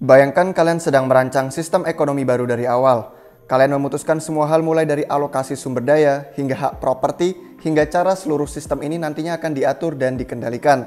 Bayangkan kalian sedang merancang sistem ekonomi baru dari awal. Kalian memutuskan semua hal mulai dari alokasi sumber daya, hingga hak properti, hingga cara seluruh sistem ini nantinya akan diatur dan dikendalikan.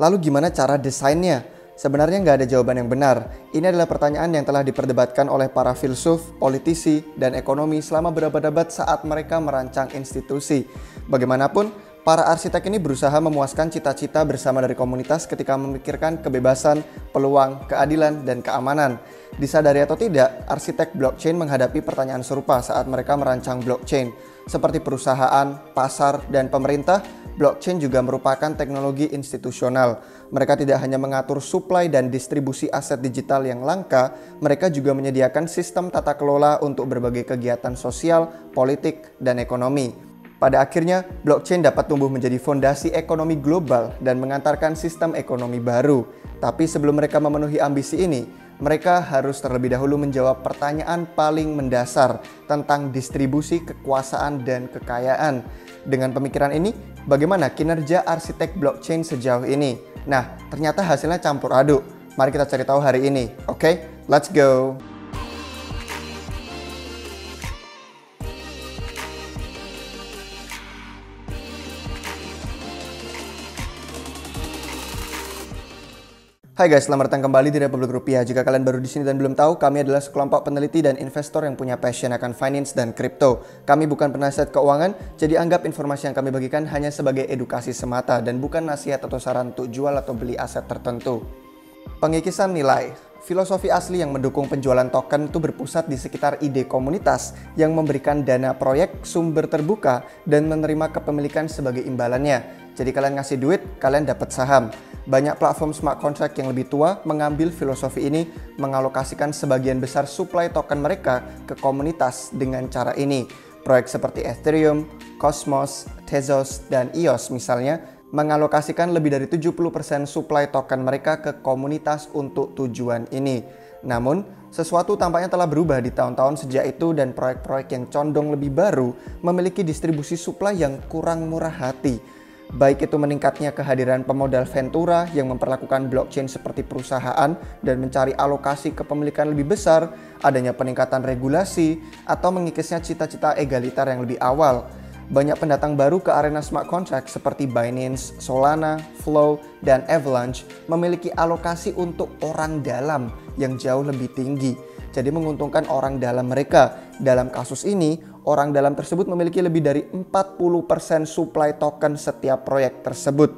Lalu gimana cara desainnya? Sebenarnya nggak ada jawaban yang benar. Ini adalah pertanyaan yang telah diperdebatkan oleh para filsuf, politisi, dan ekonomi selama berabad-abad saat mereka merancang institusi. Bagaimanapun, para arsitek ini berusaha memuaskan cita-cita bersama dari komunitas ketika memikirkan kebebasan, peluang, keadilan, dan keamanan. Disadari atau tidak, arsitek blockchain menghadapi pertanyaan serupa saat mereka merancang blockchain. Seperti perusahaan, pasar, dan pemerintah, blockchain juga merupakan teknologi institusional. Mereka tidak hanya mengatur suplai dan distribusi aset digital yang langka, mereka juga menyediakan sistem tata kelola untuk berbagai kegiatan sosial, politik, dan ekonomi. Pada akhirnya, blockchain dapat tumbuh menjadi fondasi ekonomi global dan mengantarkan sistem ekonomi baru. Tapi sebelum mereka memenuhi ambisi ini, mereka harus terlebih dahulu menjawab pertanyaan paling mendasar tentang distribusi kekuasaan dan kekayaan. Dengan pemikiran ini, bagaimana kinerja arsitek blockchain sejauh ini? Nah, ternyata hasilnya campur aduk. Mari kita cari tahu hari ini. Oke, let's go! Hai guys, selamat datang kembali di Republik Rupiah. Jika kalian baru di sini dan belum tahu, kami adalah sekelompok peneliti dan investor yang punya passion akan finance dan crypto. Kami bukan penasihat keuangan, jadi anggap informasi yang kami bagikan hanya sebagai edukasi semata dan bukan nasihat atau saran untuk jual atau beli aset tertentu. Pengikisan nilai. Filosofi asli yang mendukung penjualan token itu berpusat di sekitar ide komunitas yang memberikan dana proyek sumber terbuka dan menerima kepemilikan sebagai imbalannya. Jadi kalian ngasih duit, kalian dapat saham. Banyak platform smart contract yang lebih tua mengambil filosofi ini, mengalokasikan sebagian besar suplai token mereka ke komunitas dengan cara ini. Proyek seperti Ethereum, Cosmos, Tezos, dan EOS misalnya, mengalokasikan lebih dari 70% suplai token mereka ke komunitas untuk tujuan ini. Namun, sesuatu tampaknya telah berubah di tahun-tahun sejak itu dan proyek-proyek yang condong lebih baru memiliki distribusi suplai yang kurang murah hati. Baik itu meningkatnya kehadiran pemodal Ventura yang memperlakukan blockchain seperti perusahaan dan mencari alokasi kepemilikan lebih besar, adanya peningkatan regulasi, atau mengikisnya cita-cita egaliter yang lebih awal. Banyak pendatang baru ke arena smart contract seperti Binance, Solana, Flow, dan Avalanche memiliki alokasi untuk orang dalam yang jauh lebih tinggi. Jadi menguntungkan orang dalam mereka. Dalam kasus ini, orang dalam tersebut memiliki lebih dari 40% suplai token setiap proyek tersebut.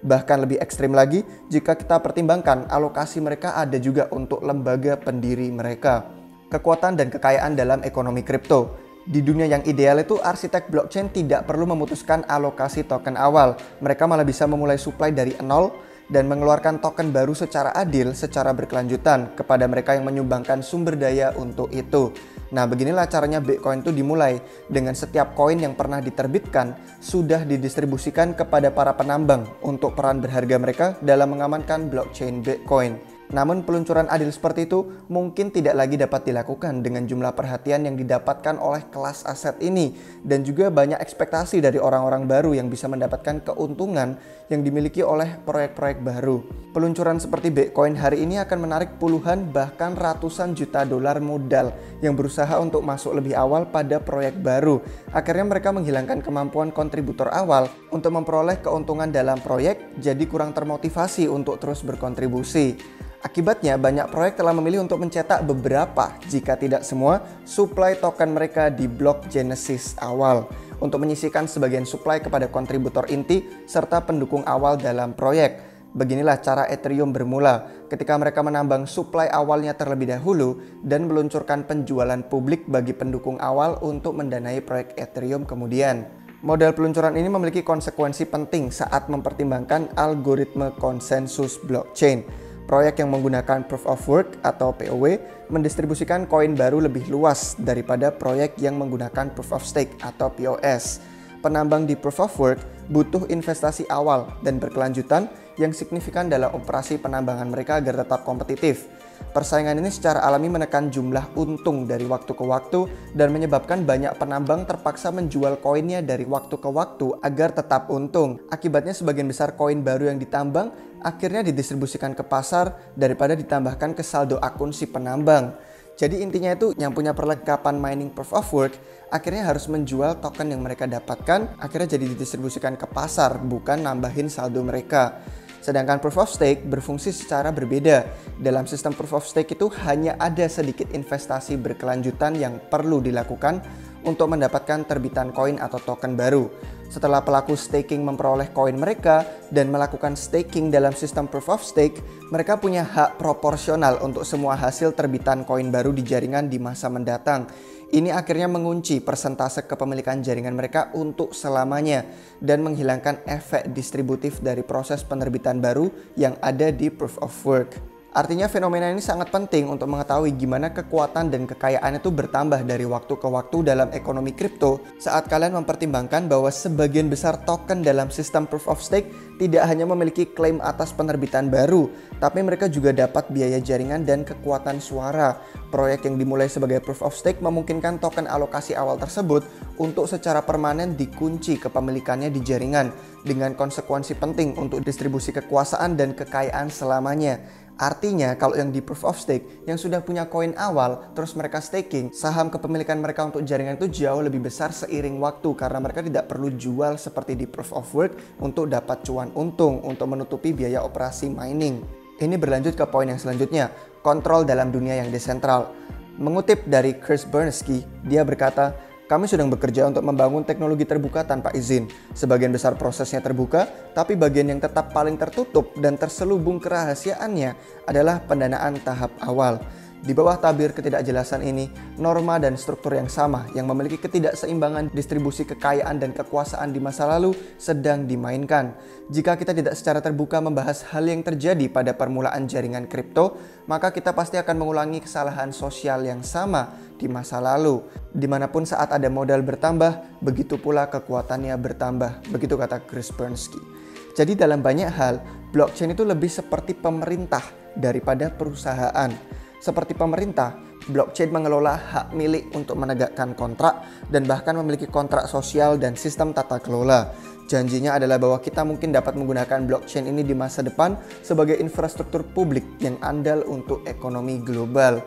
Bahkan lebih ekstrim lagi, jika kita pertimbangkan alokasi mereka ada juga untuk lembaga pendiri mereka. Kekuatan dan kekayaan dalam ekonomi kripto. Di dunia yang ideal itu, arsitek blockchain tidak perlu memutuskan alokasi token awal. Mereka malah bisa memulai supply dari nol dan mengeluarkan token baru secara adil, secara berkelanjutan kepada mereka yang menyumbangkan sumber daya untuk itu. Nah, beginilah caranya Bitcoin itu dimulai. Dengan setiap koin yang pernah diterbitkan, sudah didistribusikan kepada para penambang untuk peran berharga mereka dalam mengamankan blockchain Bitcoin. Namun peluncuran adil seperti itu mungkin tidak lagi dapat dilakukan dengan jumlah perhatian yang didapatkan oleh kelas aset ini dan juga banyak ekspektasi dari orang-orang baru yang bisa mendapatkan keuntungan yang dimiliki oleh proyek-proyek baru. Peluncuran seperti Bitcoin hari ini akan menarik puluhan bahkan ratusan juta dolar modal yang berusaha untuk masuk lebih awal pada proyek baru. Akhirnya mereka menghilangkan kemampuan kontributor awal untuk memperoleh keuntungan dalam proyek, jadi kurang termotivasi untuk terus berkontribusi. Akibatnya, banyak proyek telah memilih untuk mencetak beberapa, jika tidak semua, suplai token mereka di blok Genesis awal untuk menyisihkan sebagian suplai kepada kontributor inti serta pendukung awal dalam proyek. Beginilah cara Ethereum bermula, ketika mereka menambang suplai awalnya terlebih dahulu dan meluncurkan penjualan publik bagi pendukung awal untuk mendanai proyek Ethereum kemudian. Model peluncuran ini memiliki konsekuensi penting saat mempertimbangkan algoritma konsensus blockchain. Proyek yang menggunakan Proof of Work atau POW mendistribusikan koin baru lebih luas daripada proyek yang menggunakan Proof of Stake atau POS. Penambang di Proof of Work butuh investasi awal dan berkelanjutan yang signifikan dalam operasi penambangan mereka agar tetap kompetitif. Persaingan ini secara alami menekan jumlah untung dari waktu ke waktu dan menyebabkan banyak penambang terpaksa menjual koinnya dari waktu ke waktu agar tetap untung. Akibatnya sebagian besar koin baru yang ditambang akhirnya didistribusikan ke pasar daripada ditambahkan ke saldo akun si penambang. Jadi intinya itu yang punya perlengkapan mining proof of work akhirnya harus menjual token yang mereka dapatkan, akhirnya jadi didistribusikan ke pasar, bukan nambahin saldo mereka. Sedangkan proof of stake berfungsi secara berbeda. Dalam sistem proof of stake itu hanya ada sedikit investasi berkelanjutan yang perlu dilakukan untuk mendapatkan terbitan koin atau token baru. Setelah pelaku staking memperoleh koin mereka dan melakukan staking dalam sistem proof of stake, mereka punya hak proporsional untuk semua hasil terbitan koin baru di jaringan di masa mendatang. Ini akhirnya mengunci persentase kepemilikan jaringan mereka untuk selamanya dan menghilangkan efek distributif dari proses penerbitan baru yang ada di proof of work. Artinya fenomena ini sangat penting untuk mengetahui gimana kekuatan dan kekayaan itu bertambah dari waktu ke waktu dalam ekonomi kripto saat kalian mempertimbangkan bahwa sebagian besar token dalam sistem proof of stake tidak hanya memiliki klaim atas penerbitan baru, tapi mereka juga dapat biaya jaringan dan kekuatan suara. Proyek yang dimulai sebagai proof of stake memungkinkan token alokasi awal tersebut untuk secara permanen dikunci kepemilikannya di jaringan dengan konsekuensi penting untuk distribusi kekuasaan dan kekayaan selamanya. Artinya kalau yang di proof of stake yang sudah punya koin awal terus mereka staking, saham kepemilikan mereka untuk jaringan itu jauh lebih besar seiring waktu karena mereka tidak perlu jual seperti di proof of work untuk dapat cuan untung untuk menutupi biaya operasi mining. Ini berlanjut ke poin yang selanjutnya, kontrol dalam dunia yang desentral. Mengutip dari Chris Bernanke, dia berkata, "Kami sedang bekerja untuk membangun teknologi terbuka tanpa izin. Sebagian besar prosesnya terbuka, tapi bagian yang tetap paling tertutup dan terselubung kerahasiaannya adalah pendanaan tahap awal. Di bawah tabir ketidakjelasan ini, norma dan struktur yang sama yang memiliki ketidakseimbangan distribusi kekayaan dan kekuasaan di masa lalu sedang dimainkan. Jika kita tidak secara terbuka membahas hal yang terjadi pada permulaan jaringan kripto, maka kita pasti akan mengulangi kesalahan sosial yang sama di masa lalu. Dimanapun saat ada modal bertambah, begitu pula kekuatannya bertambah." Begitu kata Chris Bernanke. Jadi dalam banyak hal, blockchain itu lebih seperti pemerintah daripada perusahaan. Seperti pemerintah, blockchain mengelola hak milik untuk menegakkan kontrak dan bahkan memiliki kontrak sosial dan sistem tata kelola. Janjinya adalah bahwa kita mungkin dapat menggunakan blockchain ini di masa depan sebagai infrastruktur publik yang andal untuk ekonomi global.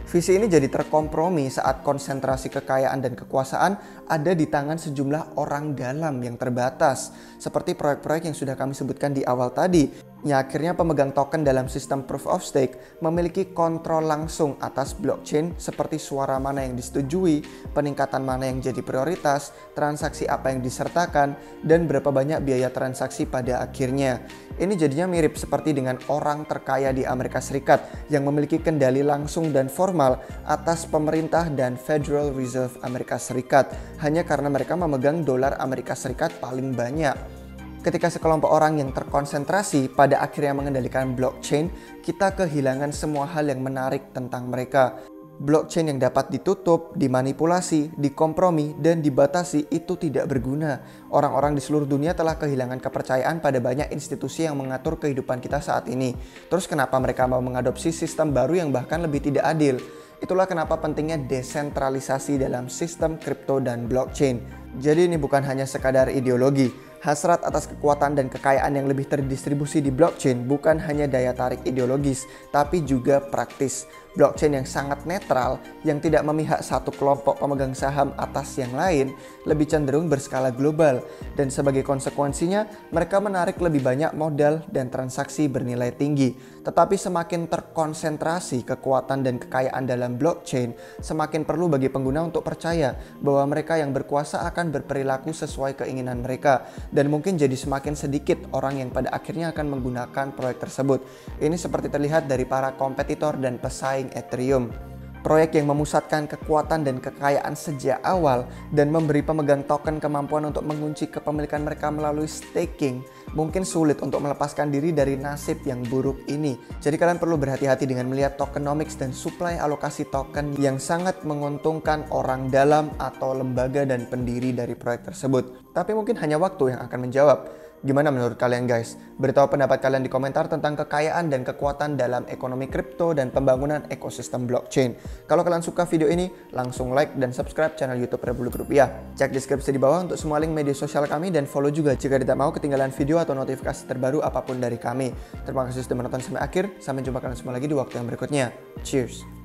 Visi ini jadi terkompromi saat konsentrasi kekayaan dan kekuasaan ada di tangan sejumlah orang dalam yang terbatas. Seperti proyek-proyek yang sudah kami sebutkan di awal tadi. Ya, akhirnya pemegang token dalam sistem proof of stake memiliki kontrol langsung atas blockchain seperti suara mana yang disetujui, peningkatan mana yang jadi prioritas, transaksi apa yang disertakan, dan berapa banyak biaya transaksi pada akhirnya. Ini jadinya mirip seperti dengan orang terkaya di Amerika Serikat yang memiliki kendali langsung dan formal atas pemerintah dan Federal Reserve Amerika Serikat hanya karena mereka memegang dolar Amerika Serikat paling banyak. Ketika sekelompok orang yang terkonsentrasi pada akhirnya mengendalikan blockchain, kita kehilangan semua hal yang menarik tentang mereka. Blockchain yang dapat ditutup, dimanipulasi, dikompromi, dan dibatasi itu tidak berguna. Orang-orang di seluruh dunia telah kehilangan kepercayaan pada banyak institusi yang mengatur kehidupan kita saat ini. Terus kenapa mereka mau mengadopsi sistem baru yang bahkan lebih tidak adil? Itulah kenapa pentingnya desentralisasi dalam sistem kripto dan blockchain. Jadi ini bukan hanya sekadar ideologi. Hasrat atas kekuatan dan kekayaan yang lebih terdistribusi di blockchain bukan hanya daya tarik ideologis, tapi juga praktis. Blockchain yang sangat netral, yang tidak memihak satu kelompok pemegang saham atas yang lain, lebih cenderung berskala global. Dan sebagai konsekuensinya, mereka menarik lebih banyak modal dan transaksi bernilai tinggi. Tetapi semakin terkonsentrasi kekuatan dan kekayaan dalam blockchain, semakin perlu bagi pengguna untuk percaya bahwa mereka yang berkuasa akan berperilaku sesuai keinginan mereka. Dan mungkin jadi semakin sedikit orang yang pada akhirnya akan menggunakan proyek tersebut. Ini seperti terlihat dari para kompetitor dan pesaing Ethereum. Proyek yang memusatkan kekuatan dan kekayaan sejak awal dan memberi pemegang token kemampuan untuk mengunci kepemilikan mereka melalui staking mungkin sulit untuk melepaskan diri dari nasib yang buruk ini. Jadi kalian perlu berhati-hati dengan melihat tokenomics dan supply alokasi token yang sangat menguntungkan orang dalam atau lembaga dan pendiri dari proyek tersebut. Tapi mungkin hanya waktu yang akan menjawab. Gimana menurut kalian guys? Beritahu pendapat kalian di komentar tentang kekayaan dan kekuatan dalam ekonomi kripto dan pembangunan ekosistem blockchain. Kalau kalian suka video ini, langsung like dan subscribe channel YouTube Republik Rupiah. Cek deskripsi di bawah untuk semua link media sosial kami dan follow juga jika tidak mau ketinggalan video atau notifikasi terbaru apapun dari kami. Terima kasih sudah menonton sampai akhir. Sampai jumpa kalian semua lagi di waktu yang berikutnya. Cheers!